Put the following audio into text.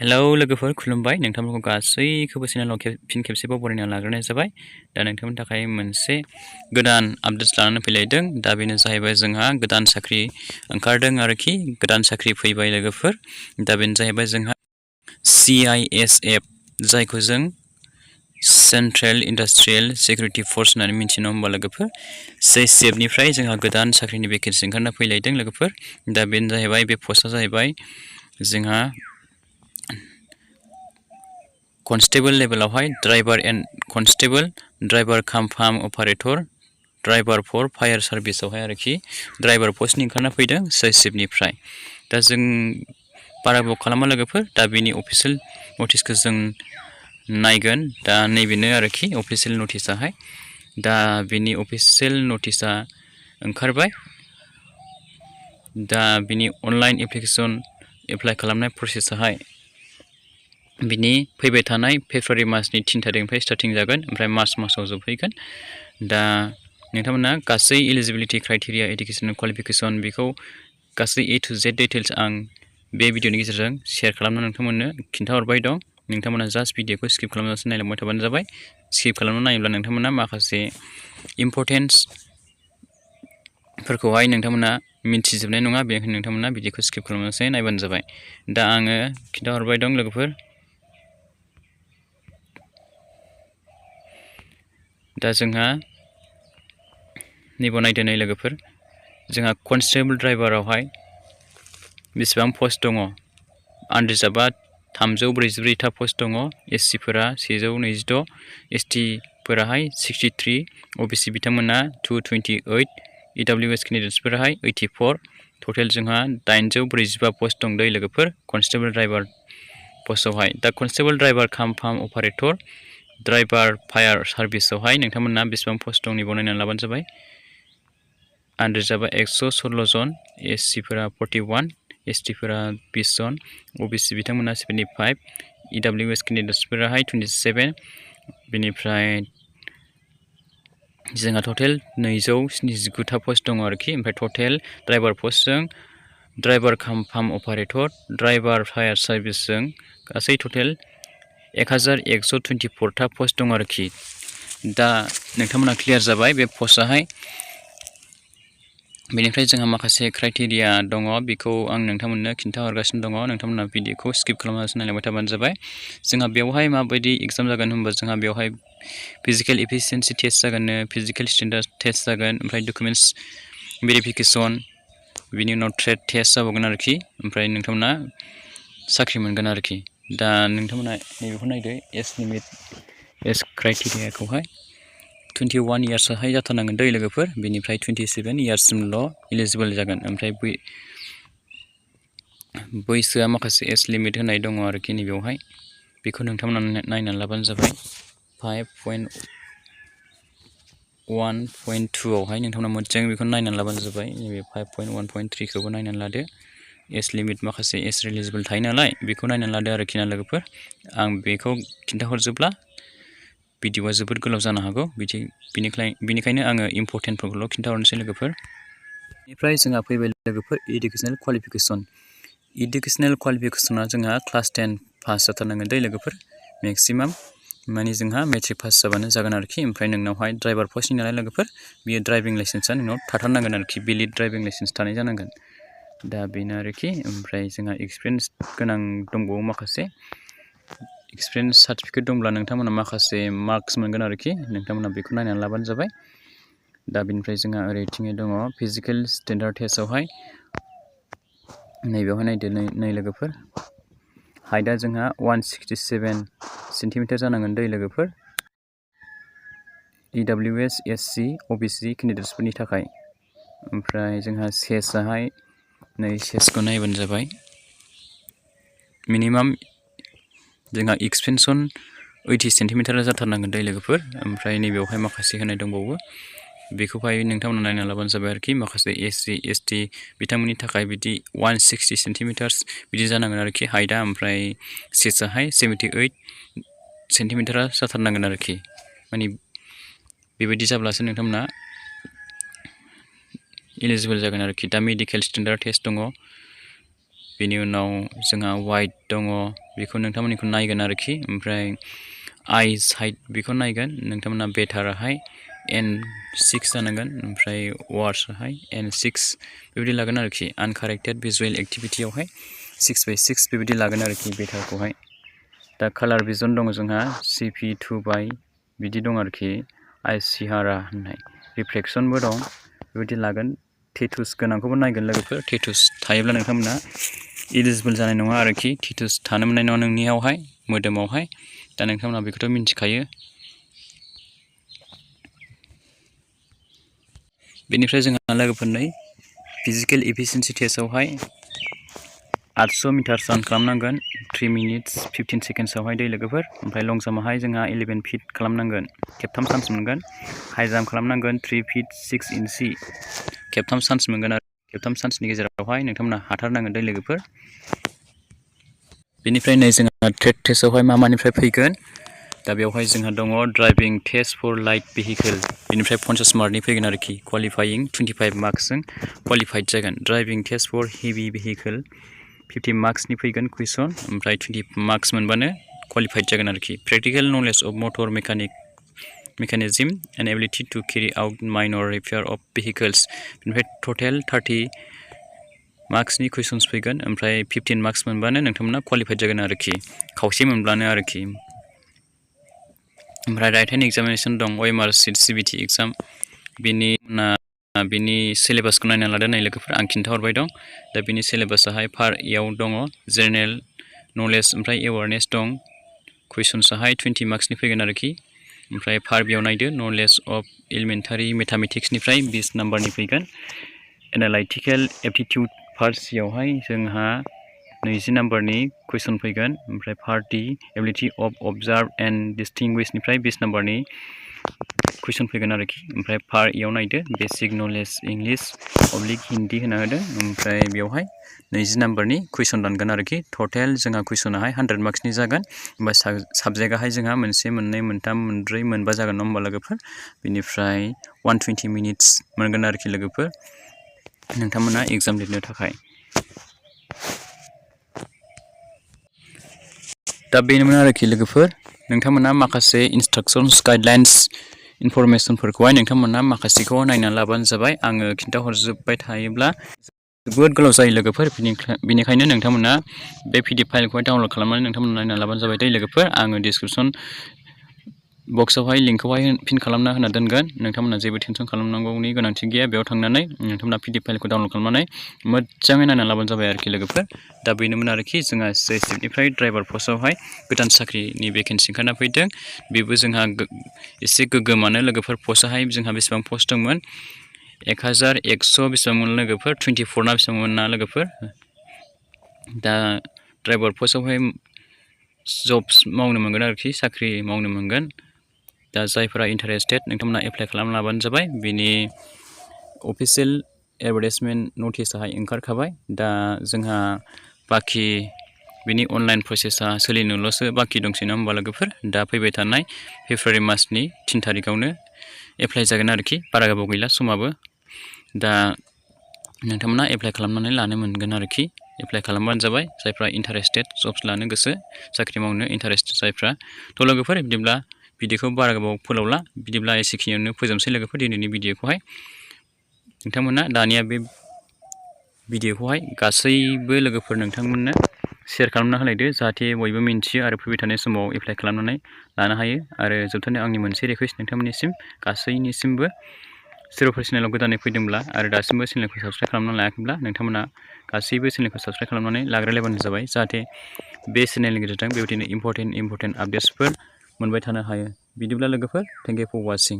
hello लोगोफोर खुलुमबाय नोंथांमोनखौ गासैखौबो चेनेलाव फिन खेबसेबाव बरायना लाग्रोनाय जाबाय दा नोंथांमोननि थाखाय मोनसे गोदान आपडेट्स लानानै फैलायदों दा बेनो जाहैबाय जोंहा गोदान साख्रि ओंखारदों आरोखि गोदान साख्रि फैबाय लोगोफोर दा बेनो जाहैबाय जोंहा CISF जायखौ जों सेन्ट्रेल इन्डास्ट्रियेल सिकिउरिटि फर्स होननानै मिथिनो होमबा लोगोफोर CISF निफ्राय जोंहा गोदान साख्रिनि भेकेन्सि ओंखारना फैलायदों लोगोफोर दा बेनो जाहैबाय बे पस्टआ जाहैबाय जोंहा कनस्टेबल लेभेलावहाय ड्राइभार एन्ड कनस्टेबल ड्राइभार काम फार्म अपारेटर ड्राइभार फर फायार सार्भिसावहाय आरोखि ड्राइभार पस्टनि ओंखारना फैदों CISF निफ्राय दा जों बारा गोबाव खालामा लोगोफोर दा बेनि अफिसियेल नटिसखौ जों नायगोन दा नैबेनो आरोखि अफिसियेल नटिसाहाय दा बेनि अफिसियेल नटिसा ओंखारबाय दा बिनि अनलाइन एप्लिकेसन एप्लाइ खालामनाय प्रसेसाहाय बिनि फैबाय थानाय फेब्रुवारि मासनि 3 थारिखनिफ्राय स्टार्टिं जागोन ओमफ्राय मार्च मासाव जोबहैगोन दा नोंथांमोना गासै एलिजिबिलिटि क्राइटेरिया एडुकेसन क्वालिफिकेसन बेखौ गासै A to Z डिटेल्स आं बे भिडिअनि गेजेरजों शेयार खालामना नोंथांमोननो खिन्थाहरबाय दं नोंथांमोना जास्ट भिडिअखौ स्किप खालामनासो नायलांबाय थाबानो जाबाय स्किप खालामना नायोब्ला नोंथांमोना माखासे इम्परटेन्सफोरखौहाय नोंथांमोना मिन्थिजोबनाय नङा बेनिखायनो नोंथांमोना भिडिअखौ स्किप खालामनासो नायबानो जाबाय दा आङो खिन्थाहरबाय दं लोगोफोर दा जोंहा नैबाव नायदो नै लोगोफोर जोंहा कनस्टेबल ड्राइभारावहाय बेसेबां पस्ट दङ आनरिजार्भआ 344 पस्ट दङ SC फोरा 126 ST फोराहाय 63 OBC बिथांमोना 228 EWS केन्डिडेट्सफोराहाय 84 टटेल जोंहा 845 पस्ट दं दै लोगोफोर कनस्टेबल ड्राइभार पस्टआवहाय दा कनस्टेबल ड्राइभार काम फार्म अपारेटर ड्राइभार फायार सार्भिसावहाय नोंथांमोना बेसेबां पस्ट दं नैबाव नायनानै लाबानो जाबाय आनरिजार्भआ 116 जन SC फोरा 41 ST फोरा 20 जन OBC बिथांमोना 75 EWS केन्डिडेट्सफोराहाय 27 बेनिफ्राय जोंहा टटेल 279 पस्ट दङ आरोखि ओमफ्राय टटेल ड्राइभार पस्टजों ड्राइभार काम फार्म अपारेटर ड्राइभार फायार सार्भिसजों गासै टटेल 1124 पस्ट दं आरोखि दा नोंथांमोना क्लियार जाबाय बे पस्टआहाय बेनिफ्राय जोंहा माखासे क्राइटेरिया दङ बेखौ आं नोंथांमोननो खिन्थाहरगासिनो दङ नोंथांमोना भिडिअखौ स्किप खालामनासो नायलांबाय थाबानो जाबाय जोंहा बेवहाय माबायदि एग्जाम जागोन होनबा जोंहा बेवहाय फिजिकेल एफिशिएन्सि टेस्ट जागोननो फिजिकेल स्टेन्डार्ड टेस्ट जागोन ओमफ्राय डकुमेन्ट्स भेरिफिकेसन बिनि उनाव ट्रेड टेस्ट जाबावगोन आरोखि ओमफ्राय नोंथांमोना साख्रि मोनगोन आरोखि दा नोंथांमोना नैबेखौ नायदो एज लिमिट एज क्राइटेरियाखौहाय 21 इयार्सआहाय जाथारनांगोन दै लोगोफोर बेनिफ्राय 27 इयार्ससिमल' इलिजिबल जागोन ओमफ्राय बैसोआ माखासे एज लिमिट होनाय दङ आरोखि नैबेवहाय बेखौ नोंथांमोना नायनानै लाबानो जाबाय 5.1.2 आवहाय नोंथांमोना मोजां बेखौ नायनानै लाबानो जाबाय नैबे 5.1.3 खौबो नायनानै लादो एज लिमिट माखासे एज इलिजिबल थायो नालाय बेखौ नायनानै लादो आरोखि ना लोगोफोर आं बेखौ खिन्थाहरजोबला भिडिअआ जोबोद गोलाव जानो हागौ बेनिखायनो आङो इम्परटेन्टफोरखौल' खिन्थाहरनोसै लोगोफोर बेनिफ्राय जोंहा फैबाय लोगोफोर इडुकेसनेल क्वालिफिकेसना जोंहा क्लास 10 पास जाथारनांगोन दै लोगोफोर मेक्सिमाम माने जोंहा मेट्रिक पास जाबानो जागोन आरोखि ओमफ्राय नोंनावहाय ड्राइभार पस्टनि नालाय लोगोफोर बियो ड्राइभिं लाइसेन्सआ नोंनाव थाथारनांगोन आरोखि भेलिड ड्राइभिं लाइसेन्स थानाय जानांगोन दा बेनो आरोखि ओमफ्राय जोंहा एक्सपिरियेन्स गोनां दंबावो माखासे एक्सपिरियेन्स सार्टिफिकेट दंब्ला नोंथांमोना माखासे मार्क्स मोनगोन आरोखि नोंथांमोना बेखौ नायनानै लाबानो जाबाय दा बेनिफ्राय जोंहा ओरैथिङै दङ फिजिकेल स्टेन्डार्ड टेस्टआवहाय नैबेवहाय नायदो नै लोगोफोर हाइटआ जोंहा 167 सेन्टिमिटार जानांगोन दै लोगोफोर EWS SC OBC केन्डिडेट्सफोरनि थाखाय ओमफ्राय जोंहा चेस्टआहाय नै चेस्टखौ नायबानो जाबाय मिनिमाम जोंहा एक्सपेनसन 80 सेन्टिमिटारा जाथारनांगोन दै लोगोफोर ओमफ्राय नैबेवहाय माखासे होनाय दंबावो बेखौहाय नोंथांमोना नायना लाबानो जाबाय आरोखि माखासे SC ST बिथांमोननि थाखाय बिदि 160 सेन्टिमिटार्स बिदि जानांगोन आरोखि हाइटआ ओमफ्राय चेस्टआहाय 78 सेन्टिमिटारा जाथारनांगोन आरोखि माने बेबायदि जाब्लासो नोंथांमोना इलिजिबल जागोन आरोखि दा मेडिकेल स्टेन्डार्ड टेस्ट दङ बेनि उनाव जोंहा वाइट दङ बेखौ नोंथांमोननिखौ नायगोन आरोखि ओमफ्राय आई साइट बेखौ नायगोन नोंथांमोना बेटाराहाय N6 जानांगोन ओमफ्राय वार्सआहाय N6 बेबायदि लागोन आरोखि आनकारेक्टेड भिजुवेल एक्टिभिटियावहाय 6/6 बेबायदि लागोन आरोखि बेटारखौहाय दा कालार भिजन दङ जोंहा CP2 बाय बिदि दं आरोखि आइसिहारा होननाय रिफ्लेक्सनबो दं बेबायदि लागोन टेटुस गोनांखौबो नायगोन लोगोफोर टेटुस थायोब्ला नोंथांमोना इलिजिबोल जानाय नङा आरोखि टेटुस थानो मोननाय नङा नोंनियावहाय मोदोमावहाय दा नोंथांमोना बेखौथ' मिन्थिखायो बेनिफ्राय जोंहा लोगोफोरनै फिजिकेल एफिसिएन्सि टेस्टआवहाय 800 मिटार रान खालामनांगोन 3 मिनिट्स 15 सेकेन्ड्सआवहाय दै लोगोफोर ओमफ्राय लं जाम्पआवहाय जोंहा 11 फिट खालामनांगोन खेबथाम चान्स मोनगोन हाइ जाम्प खालामनांगोन 3 फिट 6 इन्सि खेबथाम चान्स मोनगोन आरो खेबथाम चान्सनि गेजेरावहाय नोंथांमोना हाथारनांगोन दै लोगोफोर बेनिफ्राय नै जोंहा ट्रेड टेस्टआवहाय मानिफ्राय फैगोन दा बेवहाय जोंहा दङ driving test for light vehicle बेनिफ्राय 50 मार्कनि फैगोन आरोखि क्वालिफाइं 25 मार्क्सजों क्वालिफाइड जागोन driving test for heavy vehicle 50 मार्क्सनि फैगोन कुइसन ओमफ्राय 20 मार्क्स मोनबानो क्वालिफाइड जागोन आरोखि practical knowledge of motor mechanism and ability to carry out minor repair of vehicles बेनिफ्राय टटेल 30 मार्क्सनि कुइसन्स फैगोन ओमफ्राय 15 मार्क्स मोनबानो नोंथांमोना क्वालिफाइड जागोन आरोखि खावसे मोनब्लानो आरोखि ओमफ्राय राइट हेन्ड एग्जामिनेसन दं OMR सीट CBT एग्जाम बिनि सिलेबासखौ नायना लादो नाय लोगोफोर आं खिन्थाहरबाय दं दा बिनि सिलेबासाहाय पार्ट एआव दङ जेनेरेल नलेज ओमफ्राय एवारनेस दं कुइसन्सआहाय 20 मार्क्सनि फैगोन आरोखि ओमफ्राय पार्ट बियाव नायदो नलेज अफ एलिमेन्टारि मेथामेटिक्सनिफ्राय 20 नाम्बारनि फैगोन एनालाइटिकेल एप्टिटिउड पार्ट सियावहाय जोंहा 20 नाम्बारनि कुइसन फैगोन ओमफ्राय part D ability of observe and डिस्टिंगुइशनिफ्राय 20 नाम्बारनि कुइसन फैगोन आरोखि ओमफ्राय पार्ट इयाव नायदो बेसिक नलेज इंलिश अब्लिक हिन्दी होना होदों ओमफ्राय बेवहाय 20 नाम्बारनि कुइसन दानगोन आरोखि टटेल जोंहा कुइसनाहाय 100 मार्क्सनि जागोन ओमफ्राय साबजेक्टआहाय जोंहा मोनसे मोननै मोनथाम मोनब्रै मोनबा जागोन नङा होमबा लोगोफोर बेनिफ्राय 120 मिनिट्स मोनगोन आरोखि लोगोफोर नोंथांमोना एग्जाम लिरनो थाखाय दा बेनोमोन आरोखि लोगोफोर नोंथांमोना माखासे इन्सट्राक्सन्स गाइडलाइन्स इनफरमेसनफोरखौहाय नोंथांमोना माखासेखौ नायना लाबानो जाबाय आङो खिन्थाहरजोबबाय थायोब्ला जोबोद गोलाव जायो लोगोफोर बेनिखायनो नोंथांमोना बे PDF फाइलखौहाय डाउनलड खालामनानै नोंथांमोना नायना लाबानो जाबाय दै लोगोफोर आङो डिसक्रिपसन बक्सआवहाय लिंकखौहाय पिन खालामना होना दोनगोन नोंथांमोना जेबो टेनसन खालामनांगौनि गोनांथि गैया बेयाव थांनानै नोंथांमोना PDF फाइलखौ डाउनलड खालामनानै मोजाङै नायना लाबानो जाबाय आरोखि लोगोफोर दा बेनोमोन आरोखि जोंहा CISFनिफ्राय ड्राइभार पस्टआवहाय गोदान साख्रिनि भेकेन्सि ओंखारना फैदों बेबो जोंहा एसे गोग्गोमानो लोगोफोर पस्टआहाय जोंहा बेसेबां पस्ट दंमोन 1100 बेसेबांमोन लोगोफोर 24 ना बेसेबांमोन ना लोगोफोर दा ड्राइभार पस्टआवहाय जब्स मावनो मोनगोन आरोखि साख्रि मावनो मोनगोन दा जायफोरा इन्टारेस्टेड नोंथांमोना एप्लाइ खालामना लाबानो जाबाय बिनि अफिसियेल एडभार्टाइजमेन्ट नटिसआहाय ओंखारखाबाय दा जोंहा बाखि बिनि अनलाइन प्रसेसा सोलिनोल'सो बाखि दंसै नङा होमबा लोगोफोर दा फैबाय थानाय फेब्रुवारि मासनि 3 तारिखआवनो एप्लाइ जागोन आरोखि बारा गोबाव गैला समाबो दा नोंथांमोना एप्लाइ खालामनानै लानो मोनगोन आरोखि एप्लाइ खालामबानो जाबाय जायफ्रा इन्टारेस्टेड जब्स लानो गोसो साख्रि मावनो इन्टारेस्टेड जायफ्रा थ' लोगोफोर बिदिब्ला भिडिअखौ बारा गोबाव फोलावला बिदिब्ला एसेखिनियावनो फोजोबसै लोगोफोर दिनैनि भिडिअखौहाय नोंथांमोना दानिया बे भिडिअखौहाय गासैबो लोगोफोर नोंथांमोननो शेयार खालामना होलायदो जाहाथे बयबो मिन्थियो आरो फैबाय थानाय समाव एप्लाइ खालामनानै लानो हायो आरो जोबथारनायाव आंनि मोनसे रिकुवेस्ट नोंथांमोननिसिम गासैनिसिमबो सोरबाफोर चेनेलाव गोदानै फैदोंब्ला आरो दासिमबो चेनेलखौ साबस्क्राइब खालामनानै लायाखैब्ला नोंथांमोना गासैबो चेनेलखौ साबस्क्राइब खालामनानै लाग्रोलायबानो जाबाय जाहाथे बे चेनेलनि गेजेरजों बेबायदिनो इम्परटेन्ट आपडेट्सफोर मोनबाय थानो हायो बिदिब्ला लोगोफोर थेंक इउ फर वाचिं